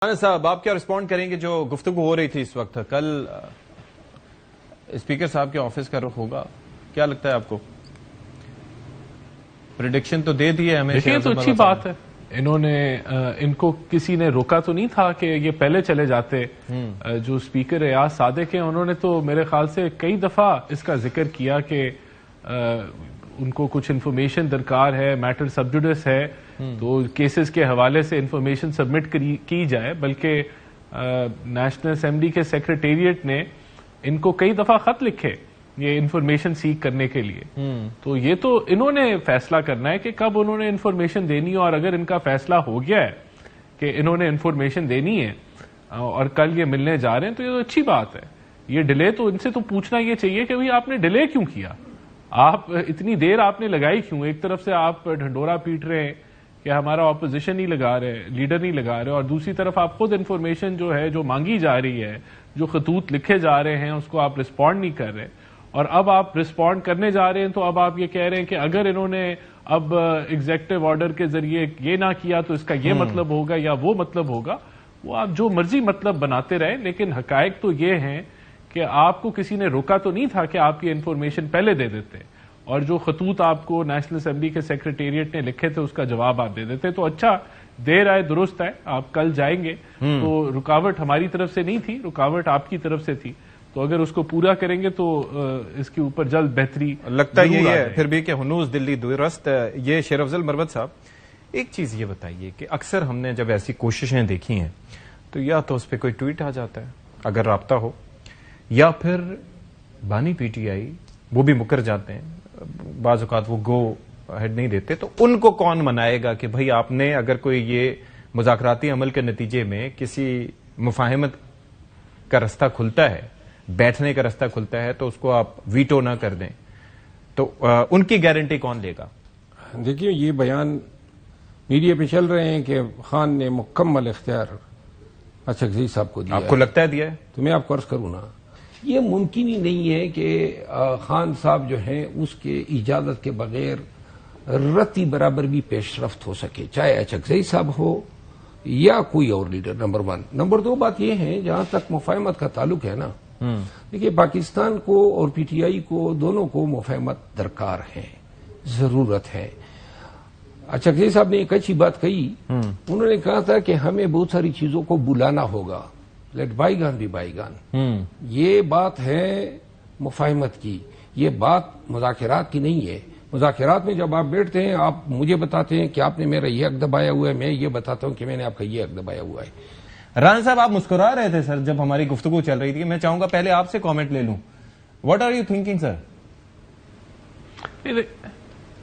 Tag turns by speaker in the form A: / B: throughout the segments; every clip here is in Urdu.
A: صاحب آپ کیا رسپونڈ کریں گے جو گفتگو ہو رہی تھی اس وقت؟ کل اسپیکر صاحب کے آفس کا رخ ہوگا، کیا لگتا ہے آپ کو؟ پریڈکشن تو دے دی ہے ہمیں،
B: دیکھیے تو اچھی بات ہے، انہوں نے ان کو کسی نے روکا تو نہیں تھا کہ یہ پہلے چلے جاتے۔ جو اسپیکر ریاض صادق ہیں انہوں نے تو میرے خیال سے کئی دفعہ اس کا ذکر کیا کہ ان کو کچھ انفارمیشن درکار ہے، میٹر سب جوڈس ہے تو کیسز کے حوالے سے انفارمیشن سبمٹ کی جائے، بلکہ نیشنل اسمبلی کے سیکریٹریٹ نے ان کو کئی دفعہ خط لکھے یہ انفارمیشن سیک کرنے کے لیے۔ تو یہ تو انہوں نے فیصلہ کرنا ہے کہ کب انہوں نے انفارمیشن دینی ہے، اور اگر ان کا فیصلہ ہو گیا ہے کہ انہوں نے انفارمیشن دینی ہے اور کل یہ ملنے جا رہے ہیں تو یہ تو اچھی بات ہے۔ یہ ڈیلے تو ان سے تو پوچھنا یہ چاہیے کہ بھئی آپ نے ڈیلے کیوں کیا، آپ اتنی دیر آپ نے لگائی کیوں؟ ایک طرف سے آپ ڈھنڈورا پیٹ رہے ہیں کہ ہمارا اپوزیشن نہیں لگا رہے، لیڈر نہیں لگا رہے، اور دوسری طرف آپ خود انفارمیشن جو ہے جو مانگی جا رہی ہے، جو خطوط لکھے جا رہے ہیں اس کو آپ رسپونڈ نہیں کر رہے، اور اب آپ رسپونڈ کرنے جا رہے ہیں تو اب آپ یہ کہہ رہے ہیں کہ اگر انہوں نے اب ایگزیکٹو آرڈر کے ذریعے یہ نہ کیا تو اس کا یہ مطلب ہوگا یا وہ مطلب ہوگا۔ وہ آپ جو مرضی مطلب بناتے رہیں، لیکن حقائق تو یہ ہیں کہ آپ کو کسی نے روکا تو نہیں تھا کہ آپ یہ انفارمیشن پہلے دے دیتے، اور جو خطوط آپ کو نیشنل اسمبلی کے سیکریٹریٹ نے لکھے تھے اس کا جواب آپ دے دیتے۔ تو اچھا، دیر آئے درست ہے، آپ کل جائیں گے تو رکاوٹ ہماری طرف سے نہیں تھی، رکاوٹ آپ کی طرف سے تھی، تو اگر اس کو پورا کریں گے تو اس کے اوپر جلد بہتری
A: لگتا ہے پھر بھی کہ ہنوز دلی درست۔ یہ شیر افضل مروت صاحب، ایک چیز یہ بتائیے کہ اکثر ہم نے جب ایسی کوششیں دیکھی ہیں تو یا تو اس پہ کوئی ٹویٹ آ جاتا ہے اگر رابطہ ہو، یا پھر بانی پی ٹی آئی وہ بھی مکر جاتے ہیں، بعض اوقات وہ گو ہیڈ نہیں دیتے، تو ان کو کون منائے گا کہ بھئی آپ نے اگر کوئی یہ مذاکراتی عمل کے نتیجے میں کسی مفاہمت کا رستہ کھلتا ہے، بیٹھنے کا رستہ کھلتا ہے، تو اس کو آپ ویٹو نہ کر دیں، تو ان کی گارنٹی کون لے گا؟
C: دیکھیے، یہ بیان میڈیا پہ چل رہے ہیں کہ خان نے مکمل اختیار اچکزئی صاحب کو دیا۔
A: آپ کو لگتا ہے دیا ہے؟
C: تو میں آپ کو عرض کروں نا، یہ ممکن ہی نہیں ہے کہ خان صاحب جو ہیں اس کے اجازت کے بغیر رتی برابر بھی پیش رفت ہو سکے، چاہے اچکزئی صاحب ہو یا کوئی اور لیڈر۔ نمبر 1۔ نمبر 2 بات یہ ہے، جہاں تک مفاہمت کا تعلق ہے نا، دیکھیے پاکستان کو اور پی ٹی آئی کو دونوں کو مفاہمت درکار ہے، ضرورت ہے۔ اچکزئی صاحب نے ایک اچھی بات کہی، انہوں نے کہا تھا کہ ہمیں بہت ساری چیزوں کو بلانا ہوگا، لیٹ بائی گان بھی بائی گان۔ یہ بات ہے مفاہمت کی، یہ بات مذاکرات کی نہیں ہے۔ مذاکرات میں جب آپ بیٹھتے ہیں، آپ مجھے بتاتے ہیں کہ آپ نے میرا یہ حق دبایا ہوا ہے، میں یہ بتاتا ہوں کہ میں نے آپ کا یہ حق دبایا ہوا ہے۔
A: رانا صاحب، آپ مسکرا رہے تھے سر جب ہماری گفتگو چل رہی تھی، میں چاہوں گا پہلے آپ سے کامنٹ لے لوں۔ واٹ آر یو تھنکنگ سر؟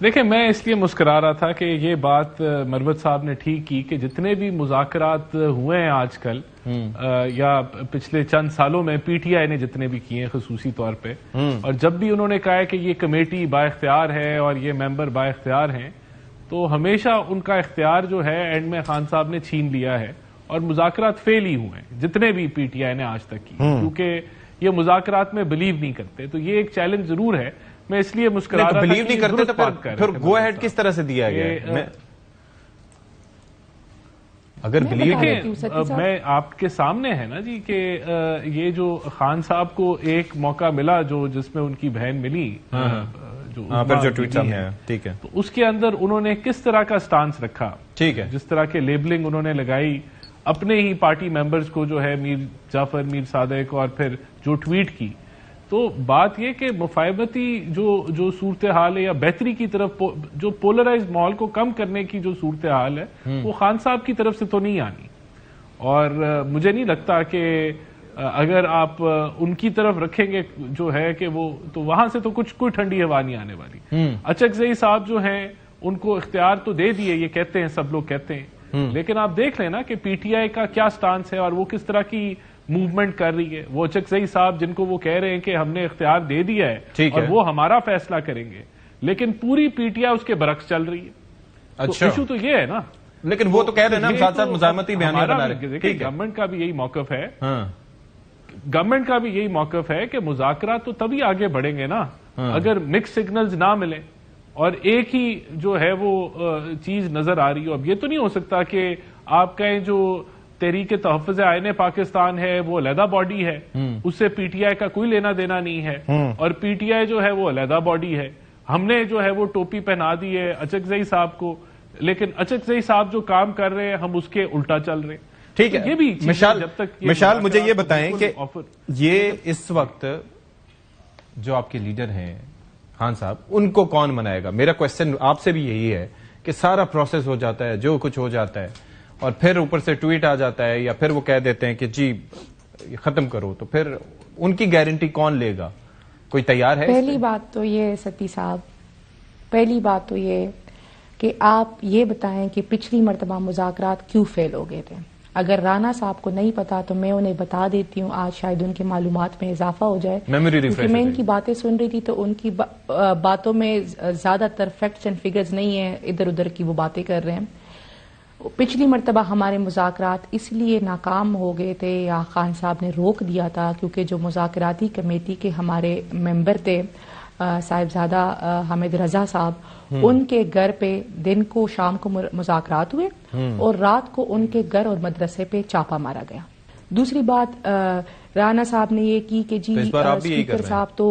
B: دیکھیں، میں اس لیے مسکرا رہا تھا کہ یہ بات مروت صاحب نے ٹھیک کی کہ جتنے بھی مذاکرات ہوئے ہیں آج کل یا پچھلے چند سالوں میں پی ٹی آئی نے جتنے بھی کیے ہیں خصوصی طور پہ، اور جب بھی انہوں نے کہا ہے کہ یہ کمیٹی با اختیار ہے اور یہ ممبر با اختیار ہیں، تو ہمیشہ ان کا اختیار جو ہے اینڈ میں خان صاحب نے چھین لیا ہے، اور مذاکرات فیل ہی ہوئے ہیں جتنے بھی پی ٹی آئی نے آج تک کی، کیونکہ یہ مذاکرات میں بلیو نہیں کرتے۔ تو یہ ایک چیلنج ضرور ہے، میں اس لیے مسکرا رہا تھا۔
A: بلیو نہیں کرتے تو پھر گو ہیڈ کس طرح سے دیا گیا؟ اگر بلیو
B: میں آپ کے سامنے ہے نا جی کہ یہ جو خان صاحب کو ایک موقع ملا جس میں ان کی بہن ملی،
A: جو ٹویٹ سامنے آیا، ٹھیک ہے،
B: تو اس کے اندر انہوں نے کس طرح کا سٹانس رکھا،
A: ٹھیک ہے،
B: جس طرح کے لیبلنگ انہوں نے لگائی اپنے ہی پارٹی ممبرز کو، جو ہے میر جعفر، میر صادق، اور پھر جو ٹویٹ کی، تو بات یہ کہ مفاہمتی جو صورتحال ہے یا بہتری کی طرف جو پولرائز ماحول کو کم کرنے کی جو صورتحال ہے وہ خان صاحب کی طرف سے تو نہیں آنی، اور مجھے نہیں لگتا کہ اگر آپ ان کی طرف رکھیں گے جو ہے کہ وہ تو وہاں سے تو کوئی ٹھنڈی ہوا نہیں آنے والی۔ اچکزئی صاحب جو ہیں ان کو اختیار تو دے دیے، یہ کہتے ہیں، سب لوگ کہتے ہیں، لیکن آپ دیکھ لیں نا کہ پی ٹی آئی کا کیا سٹانس ہے اور وہ کس طرح کی موومنٹ کر رہی ہے۔ وہ اچکزئی صاحب جن کو وہ کہہ رہے ہیں کہ ہم نے اختیار دے دیا ہے اور وہ ہمارا فیصلہ کریں گے، لیکن پوری پی ٹی آئی اس کے برعکس چل رہی ہے۔ اچھا، ایشو تو یہ ہے نا،
A: لیکن وہ تو کہہ رہے ہیں نا ہم ساتھ ساتھ مزاحمتی بیانیہ بنا رہے ہیں۔
B: گورنمنٹ کا بھی یہی موقف ہے، گورنمنٹ کا بھی یہی موقف ہے کہ مذاکرات تو تبھی آگے بڑھیں گے نا اگر مکس سگنلز نہ ملیں اور ایک ہی جو ہے وہ چیز نظر آ رہی ہو۔ اب یہ تو نہیں ہو سکتا کہ آپ کہیں جو تحریک تحفظ آئین پاکستان ہے وہ علیحدہ باڈی ہے, اس سے پی ٹی آئی کا کوئی لینا دینا نہیں ہے, اور پی ٹی آئی جو ہے وہ علیحدہ باڈی ہے. ہم نے جو ہے وہ ٹوپی پہنا دی ہے اچکزئی صاحب کو, لیکن اچکزئی صاحب جو کام کر رہے ہیں ہم اس کے الٹا چل رہے ہیں.
A: ٹھیک ہے,
B: یہ بھی
A: مشال مجھے یہ بتائیں کہ یہ اس وقت جو آپ کے لیڈر ہیں خان صاحب, ان کو کون منائے گا؟ میرا کوشچن آپ سے بھی یہی ہے کہ سارا پروسیس ہو جاتا ہے, جو کچھ ہو جاتا ہے, اور پھر اوپر سے ٹویٹ آ جاتا ہے, یا پھر وہ کہہ دیتے ہیں کہ جی ختم کرو, تو پھر ان کی گارنٹی کون لے گا؟ کوئی تیار ہے؟
D: پہلی بات تو یہ ستی صاحب, پہلی بات تو یہ کہ آپ یہ بتائیں کہ پچھلی مرتبہ مذاکرات کیوں فیل ہو گئے تھے. اگر رانا صاحب کو نہیں پتا تو میں انہیں بتا دیتی ہوں, آج شاید ان کی معلومات میں اضافہ ہو جائے, کیونکہ میں ان کی باتیں سن رہی تھی تو ان کی باتوں میں زیادہ تر فیکٹس اینڈ فگرز نہیں ہیں, ادھر ادھر کی وہ باتیں کر رہے ہیں. پچھلی مرتبہ ہمارے مذاکرات اس لیے ناکام ہو گئے تھے یا خان صاحب نے روک دیا تھا کیونکہ جو مذاکراتی کمیٹی کے ہمارے ممبر تھے صاحبزادہ حامد رضا صاحب, ان کے گھر پہ دن کو شام کو مذاکرات ہوئے اور رات کو ان کے گھر اور مدرسے پہ چاپا مارا گیا. دوسری بات رانا صاحب نے یہ کی کہ جی اسپیکر صاحب تو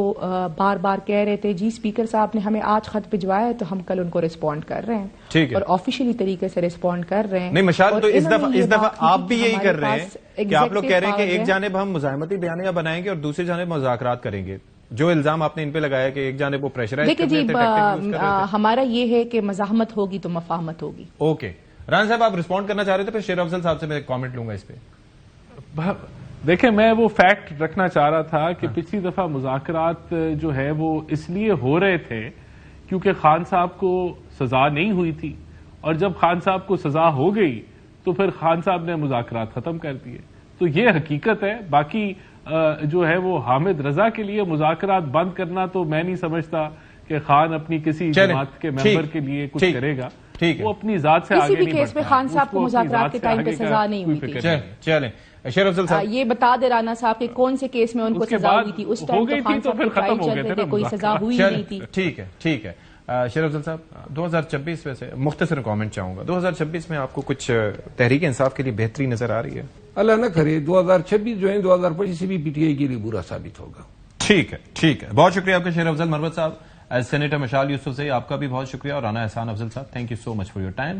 D: بار بار کہہ رہے تھے, جی اسپیکر صاحب نے ہمیں آج خط بھجوایا ہے تو ہم کل ان کو رسپونڈ کر رہے ہیں اور آفیشیلی طریقے سے رسپونڈ کر رہے ہیں.
A: نہیں مشال, تو اس دفعہ آپ بھی یہی کر رہے ہیں کہ آپ لوگ کہہ رہے ہیں کہ ایک جانب ہم مزاحمتی بیانیہ بنائیں گے اور دوسری جانب مذاکرات کریں گے. جو الزام آپ نے ان پہ لگایا کہ ایک جانب وہ پریشرائز کر رہے تھے,
D: ہمارا یہ ہے کہ مزاحمت ہوگی تو مفاہمت ہوگی.
A: اوکے رانا صاحب, آپ رسپونڈ کرنا چاہ رہے تھے, پھر شیر افضل صاحب سے میں کامنٹ لوں گا اس پہ.
B: دیکھیں, میں وہ فیکٹ رکھنا چاہ رہا تھا کہ پچھلی دفعہ مذاکرات جو ہے وہ اس لیے ہو رہے تھے کیونکہ خان صاحب کو سزا نہیں ہوئی تھی, اور جب خان صاحب کو سزا ہو گئی تو پھر خان صاحب نے مذاکرات ختم کر دیے. تو یہ حقیقت ہے. باقی جو ہے وہ حامد رضا کے لیے مذاکرات بند کرنا تو میں نہیں سمجھتا کہ خان اپنی کسی جماعت کے ممبر کے لیے کچھ کرے گا. وہ اپنی ذات سے آگے نہیں بڑھتا.
D: کسی بھی کیس میں خان صاحب کو مذاکرات کے ٹائم پہ سزا نہیں ہوئی تھی.
A: چلیں شیر افضل صاحب,
D: یہ بتا دے رانا صاحب کہ کون سے کیس میں ان کو سزا ہوئی تھی. اس ٹائم تو خان صاحب کو ٹرائل چل رہے تھے, کوئی سزا ہوئی نہیں تھی.
A: ٹھیک ہے, ٹھیک ہے. شیر افضل صاحب, 2026 میں سے مختصر کامنٹ چاہوں گا, 2026 میں آپ کو کچھ تحریک انصاف کے لیے بہتری نظر آ رہی ہے؟
C: اللہ نہ کرے 2026 جو ہے 2025 سے بھی پی ٹی آئی کے لیے برا ثابت ہوگا.
A: ٹھیک ہے, ٹھیک ہے. بہت شکریہ آپ کا شیر افضل مروت صاحب. ایز سینیٹر مشال یوسف سے آپ کا بھی بہت شکریہ, اور رانا احسان افضل صاحب, thank you so much for your time.